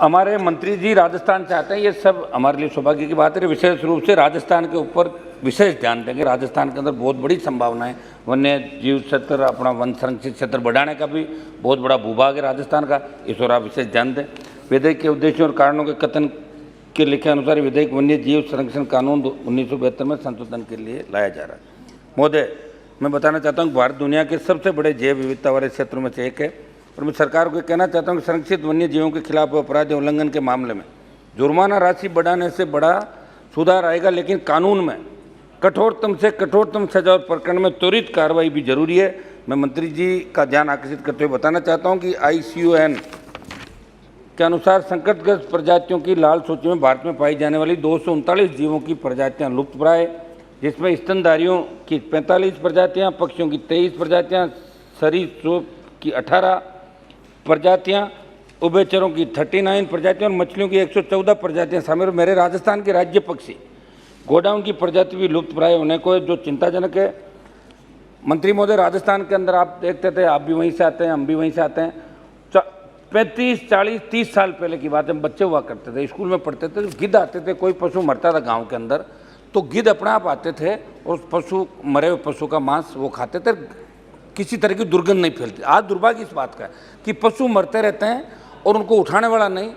हमारे मंत्री जी राजस्थान चाहते हैं, ये सब हमारे लिए सौभाग्य की बात है। विशेष रूप से राजस्थान के ऊपर विशेष ध्यान देंगे। राजस्थान के अंदर बहुत बड़ी संभावनाएं, वन्य जीव क्षेत्र, अपना वन संरक्षित क्षेत्र बढ़ाने का भी बहुत बड़ा भूभाग है राजस्थान का, इस ओर आप विशेष ध्यान दें। विधेयक के उद्देश्यों और कारणों के कथन के लिखे अनुसार विधेयक वन्य जीव संरक्षण कानून 1972 में संशोधन के लिए लाया जा रहा है। महोदय, मैं बताना चाहता हूँ कि भारत दुनिया के सबसे बड़े जैव विविधता वाले क्षेत्रों में से एक है और मैं सरकार को कहना चाहता हूँ कि संरक्षित वन्य जीवों के खिलाफ अपराध उल्लंघन के मामले में जुर्माना राशि बढ़ाने से बड़ा सुधार आएगा, लेकिन कानून में कठोरतम से कठोरतम सजा और प्रकरण में त्वरित कार्रवाई भी जरूरी है। मैं मंत्री जी का ध्यान आकर्षित करते हुए बताना चाहता हूँ कि IUCN के अनुसार संकटग्रस्त प्रजातियों की लाल सूची में भारत में पाई जाने वाली 239 जीवों की प्रजातियाँ लुप्तप्राय, जिसमें स्तनधारियों की 45 प्रजातियाँ, पक्षियों की 23 प्रजातियाँ, सरीसृप की 18 प्रजातियाँ, उभयचरों की 39 प्रजातियाँ और मछलियों की 114 प्रजातियाँ शामिल। मेरे राजस्थान के राज्य पक्षी गोडाउन की प्रजाति भी लुप्तप्राय होने को है, जो चिंताजनक है। मंत्री महोदय, राजस्थान के अंदर आप देखते थे, आप भी वहीं से आते हैं, हम भी वहीं से आते हैं, 35, 40, 30 साल पहले की बात है, हम बच्चे हुआ करते थे, स्कूल में पढ़ते थे, गिद्ध आते थे, कोई पशु मरता था गाँव के अंदर तो गिद्ध अपने आप आते थे और उस पशु, मरे हुए पशु का मांस वो खाते थे, किसी तरह की दुर्गंध नहीं फैलती। आज दुर्भाग्य इस बात का है कि पशु मरते रहते हैं और उनको उठाने वाला नहीं,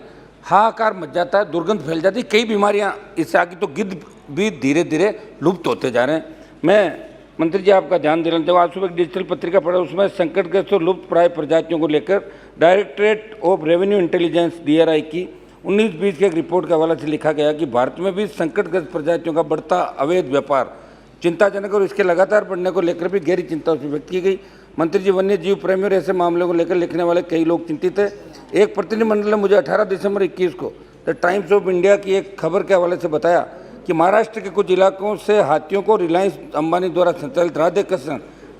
हाहाकार मच जाता है, दुर्गंध फैल जाती है, कई बीमारियां इससे आगे, तो गिद्ध भी धीरे धीरे लुप्त होते जा रहे हैं। मैं मंत्री जी आपका ध्यान दिलाना चाहूँगा, आज सुबह एक डिजिटल पत्रिका पढ़ा, उसमें संकटग्रस्त और लुप्त प्राय प्रजातियों को लेकर directorate of revenue intelligence DRI की 19-20 के एक रिपोर्ट के हवाले से लिखा गया कि भारत में भी संकटग्रस्त प्रजातियों का बढ़ता अवैध व्यापार चिंताजनक और इसके लगातार बढ़ने को लेकर भी गहरी चिंता उसमें व्यक्त की गई। मंत्री जी, वन्य जीव प्रेमी और ऐसे मामलों को लेकर लिखने वाले कई लोग चिंतित हैं। एक प्रतिनिधिमंडल ने मुझे 18 दिसंबर 21 को द टाइम्स ऑफ इंडिया की एक खबर के हवाले से बताया कि महाराष्ट्र के कुछ इलाकों से हाथियों को रिलायंस अंबानी द्वारा संचालित Radhe Krishna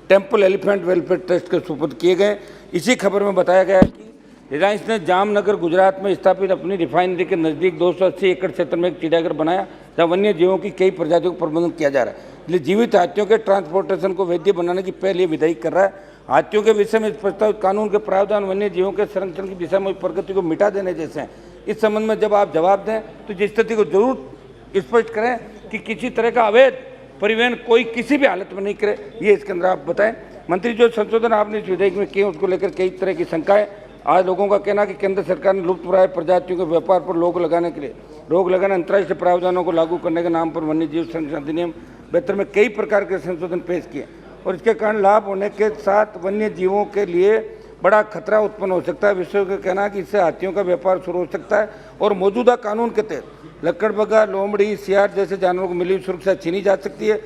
temple elephant welfare trust के सुपुर्द किए गए। इसी खबर में बताया गया है कि रिलायंस ने जामनगर गुजरात में स्थापित अपनी रिफाइनरी के नज़दीक 280 एकड़ क्षेत्र में एक चिड़ियाघर बनाया, जहाँ वन्य जीवों की कई प्रजातियों का प्रबंधन किया जा रहा है। इसलिए जीवित हाथियों के ट्रांसपोर्टेशन को वैध बनाने की पहल ये विधेयक कर रहा है। हाथियों के विषय में इस प्रस्तावित कानून के प्रावधान वन्य जीवों के संरक्षण की दिशा में प्रगति को मिटा देने जैसे हैं। इस संबंध में जब आप जवाब दें तो इस स्थिति को जरूर स्पष्ट करें कि किसी तरह का अवैध परिवहन कोई किसी भी हालत में नहीं करे, ये इसके अंदर आप बताएं। मंत्री, जो संशोधन आपने इस विधेयक में किए उसको लेकर कई तरह की शंकाएं। आज लोगों का कहना है कि केंद्र सरकार ने लुप्तप्राय प्रजातियों के व्यापार पर रोक लगाने के लिए अंतर्राष्ट्रीय प्रावधानों को लागू करने के नाम पर वन्य जीव संरक्षण अधिनियम 72 में कई प्रकार के संशोधन पेश किए और इसके कारण लाभ होने के साथ वन्य जीवों के लिए बड़ा खतरा उत्पन्न हो सकता है। विशेषज्ञों का कहना है कि इससे हाथियों का व्यापार शुरू हो सकता है और मौजूदा कानून के तहत लकड़बग्गा, लोमड़ी, सियार जैसे जानवरों को मिली सुरक्षा छीनी जा सकती है।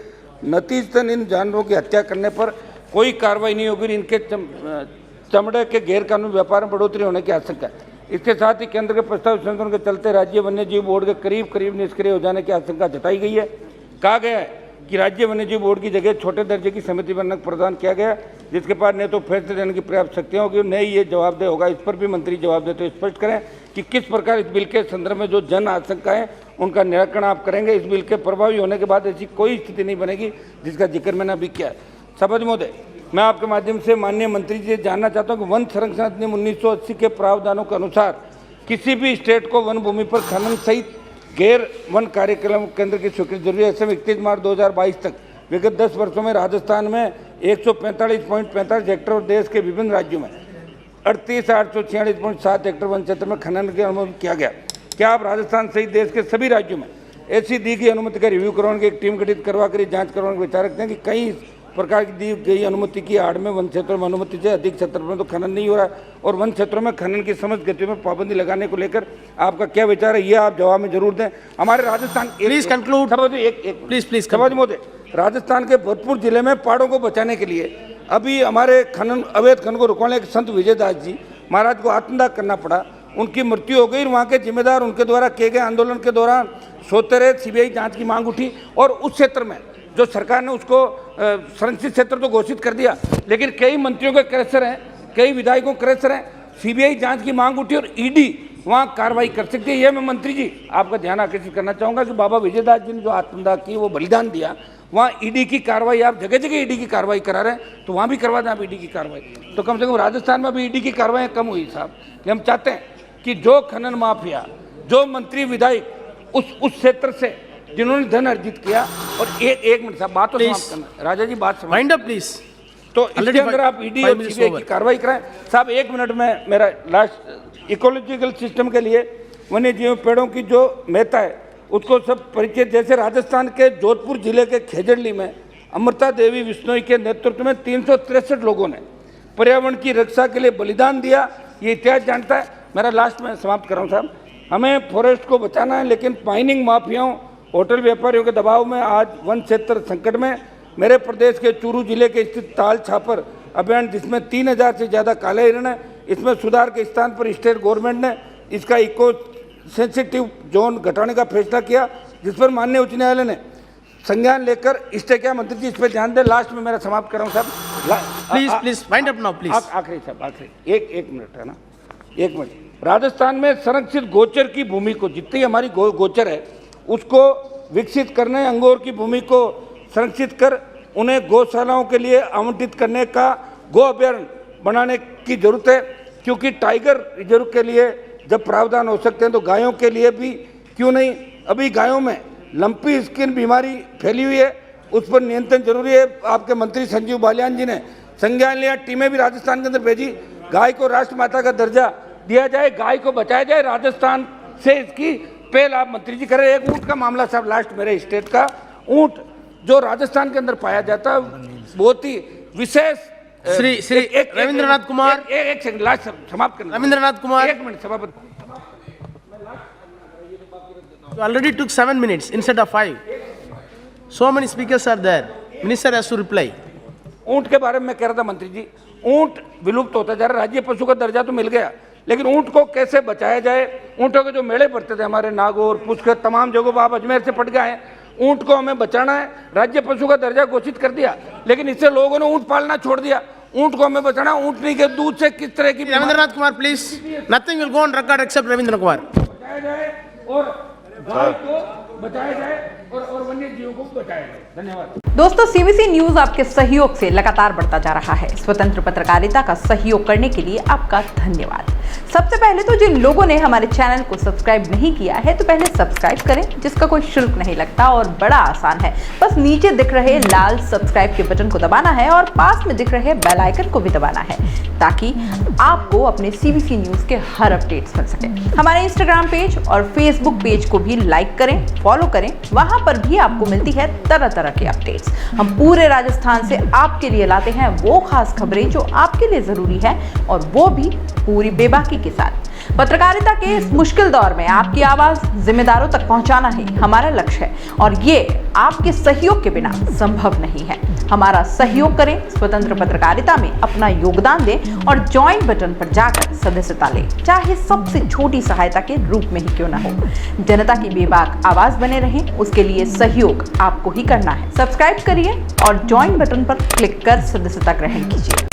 नतीजतन इन जानवरों की हत्या करने पर कोई कार्रवाई नहीं होगी, इनके चमड़े के गैर कानूनी व्यापार में बढ़ोतरी होने की आशंका है। इसके साथ ही केंद्र के प्रस्तावित संशोधन के चलते राज्य वन्य जीव बोर्ड के करीब निष्क्रिय हो जाने की आशंका जताई गई है। कहा गया है कि राज्य वन्य जीव बोर्ड की जगह छोटे दर्जे की समिति बनने का प्रदान किया गया, जिसके पास न तो फैसले देने की पर्याप्त शक्तियाँ होगी, न ही ये जवाबदेह होगा। इस पर भी मंत्री जवाब देते हुए स्पष्ट करें कि किस प्रकार इस बिल के संदर्भ में जो जन आशंकाएं उनका निराकरण आप करेंगे। इस बिल के प्रभावी होने के बाद ऐसी कोई स्थिति नहीं बनेगी जिसका जिक्र मैंने अभी किया है। सभापति महोदय, मैं आपके माध्यम से माननीय मंत्री जी से जानना चाहता हूं कि वन संरक्षण अधिनियम 1980 के प्रावधानों के अनुसार किसी भी स्टेट को वन भूमि पर खनन सहित गैर वन कार्यक्रम केंद्र की स्वीकृति जरूरी है। ऐसे में 31 मार्च 2022 तक विगत 10 वर्षों में राजस्थान में 145.45 हेक्टेयर और देश के विभिन्न राज्यों में 38,846.7 हेक्टेयर वन क्षेत्र में खनन की अनुमति किया गया। क्या आप राजस्थान सहित देश के सभी राज्यों में ऐसी दी गई अनुमति का रिव्यू करवाने की एक टीम गठित करवा कर जाँच करवाने का विचार रखते हैं कि कई प्रकार की दी गई अनुमति की आड़ में वन क्षेत्रों में अनुमति से अधिक क्षेत्र में तो खनन नहीं हो रहा है और वन क्षेत्रों में खनन की समस्त गतियों में पाबंदी लगाने को लेकर आपका क्या विचार है, ये आप जवाब में जरूर दें। हमारे राजस्थान, प्लीज कंक्लूड, प्लीज सभापति महोदय, राजस्थान के भरतपुर जिले में पहाड़ों को बचाने के लिए अभी हमारे अवैध खनन को रुकवाने के संत विजयदास जी महाराज को आत्मदाह करना पड़ा, उनकी मृत्यु हो गई। वहाँ के जिम्मेदार उनके द्वारा किए गए आंदोलन के दौरान सोते रहे, CBI जाँच की मांग उठी और उस क्षेत्र में जो सरकार ने उसको संरक्षित क्षेत्र तो घोषित कर दिया, लेकिन कई मंत्रियों के क्रेशर हैं, कई विधायकों के क्रेशर हैं, CBI जांच की मांग उठी और ED वहाँ कार्रवाई कर सकती है। ये मैं मंत्री जी आपका ध्यान आकर्षित करना चाहूँगा कि बाबा विजयदास जी ने जो आत्मदाह की, वो बलिदान दिया, वहाँ ED की कार्रवाई, आप जगह जगह ED की कार्रवाई करा रहे हैं, तो वहाँ भी करवा दें आप ED की कार्रवाई। तो कम से कम राजस्थान में भी ED की कार्रवाई कम हुई साहब। हम चाहते हैं कि जो खनन माफिया, जो मंत्री विधायक उस क्षेत्र से जिन्होंने धन अर्जित किया, और एक मिनट साहब, बात तो समाप्त करना, राजा जी बात समाप्त, वाइंड अप प्लीज। तो इसके अंदर आप ईडी और सीबीआई की कार्रवाई कराएं। साहब 1 मिनट में मेरा लास्ट, इकोलॉजिकल सिस्टम के लिए वन्य जीव पेड़ों की जो महत्ता है उसको सब परिचय, जैसे राजस्थान के जोधपुर जिले के खेजड़ली में अमृता देवी बिश्नोई के नेतृत्व में 363 लोगों ने पर्यावरण की रक्षा के लिए बलिदान दिया, ये इतिहास जानता है। मेरा लास्ट में समाप्त कर रहा हूँ साहब, हमें फॉरेस्ट को बचाना है, लेकिन माइनिंग माफियाओं, होटल व्यापारियों के दबाव में आज वन क्षेत्र संकट में। मेरे प्रदेश के चूरू जिले के स्थित ताल छापर अभियान, जिसमें 3000 से ज़्यादा काले हिरण है, इसमें सुधार के स्थान पर स्टेट गवर्नमेंट ने इसका इको सेंसिटिव जोन घटाने का फैसला किया, जिस पर माननीय उच्च न्यायालय ने संज्ञान लेकर इससे क्या मंत्री जी इस पर ध्यान दें। लास्ट में मेरा समाप्त कर रहा हूँ साहब, please wind up now please. आखिरी साहब, आखिरी एक मिनट है ना, 1 मिनट। राजस्थान में संरक्षित गोचर की भूमि को, जितनी हमारी गोचर है उसको विकसित करने, अंगोर की भूमि को संरक्षित कर उन्हें गौशालाओं के लिए आवंटित करने का गो अभयारण्य बनाने की जरूरत है, क्योंकि टाइगर रिजर्व के लिए जब प्रावधान हो सकते हैं तो गायों के लिए भी क्यों नहीं। अभी गायों में लंपी स्किन बीमारी फैली हुई है, उस पर नियंत्रण जरूरी है। आपके मंत्री संजीव बालियान जी ने संज्ञान लिया, टीमें भी राजस्थान के अंदर भेजी, गाय को राष्ट्रमाता का दर्जा दिया जाए, गाय को बचाया जाए, राजस्थान से इसकी पहल आप मंत्री जी करें। एक ऊँट का मामला साहब, लास्ट मेरे स्टेट का ऊँट जो राजस्थान के अंदर पाया जाता है, बहुत ही विशेष। श्री रविंद्रनाथ कुमार, एक सेकंड, लास्ट समाप्त करना। रविंद्रनाथ कुमार, 1 मिनट सभापति। you already took 7 minutes instead of 5. So many speakers are there. Minister has to reply. ऊंट के बारे में मैं कह रहा था मंत्री जी, ऊंट विलुप्त होता जा रहा है, राज्य पशु का दर्जा तो मिल गया, लेकिन ऊंट को कैसे बचाया जाए। ऊंटों के जो मेले पड़ते थे हमारे नागौर, पुष्कर, तमाम जगहों पर, आप अजमेर से पट गए हैं, ऊंट को हमें बचाना है। राज्य पशु का दर्जा घोषित कर दिया, लेकिन इससे लोगों ने ऊंट पालना छोड़ दिया। ऊंट को हमें बचाना, ऊंटनी के दूध से किस तरह की Ravindranath Kumar please, nothing will go on record except Ravindra Kumar. बचाया जाए और गाय को बचाया जाए और वन्य जीवों को बचाया जाए। धन्यवाद दोस्तों, सीबीसी न्यूज आपके सहयोग से लगातार बढ़ता जा रहा है। स्वतंत्र पत्रकारिता का सहयोग करने के लिए आपका धन्यवाद। सबसे पहले तो जिन लोगों ने हमारे चैनल को सब्सक्राइब नहीं किया है, तो पहले सब्सक्राइब करें, जिसका कोई शुल्क नहीं लगता और बड़ा आसान है। बस नीचे दिख रहे लाल सब्सक्राइब के बटन को दबाना है और पास में दिख रहे बेल आइकन को भी दबाना है, ताकि आपको अपने सीबीसी न्यूज के हर अपडेट्स मिल सके। हमारे इंस्टाग्राम पेज और फेसबुक पेज को भी लाइक करें, फॉलो करें, वहां पर भी आपको मिलती है तरह तरह की अपडेट्स। हम पूरे राजस्थान से आपके लिए लाते हैं वो खास खबरें जो आपके लिए जरूरी है, और वो भी पूरी बेबाकी के साथ। पत्रकारिता के इस मुश्किल दौर में आपकी आवाज जिम्मेदारों तक पहुंचाना ही हमारा लक्ष्य है, और ये आपके सहयोग के बिना संभव नहीं है। हमारा सहयोग करें, स्वतंत्र पत्रकारिता में अपना योगदान दें और ज्वाइन बटन पर जाकर सदस्यता लें, चाहे सबसे छोटी सहायता के रूप में ही क्यों ना हो। जनता की बेबाक आवाज बने रहें, उसके लिए सहयोग आपको ही करना है। सब्सक्राइब करिए और ज्वाइन बटन पर क्लिक कर सदस्यता ग्रहण कीजिए।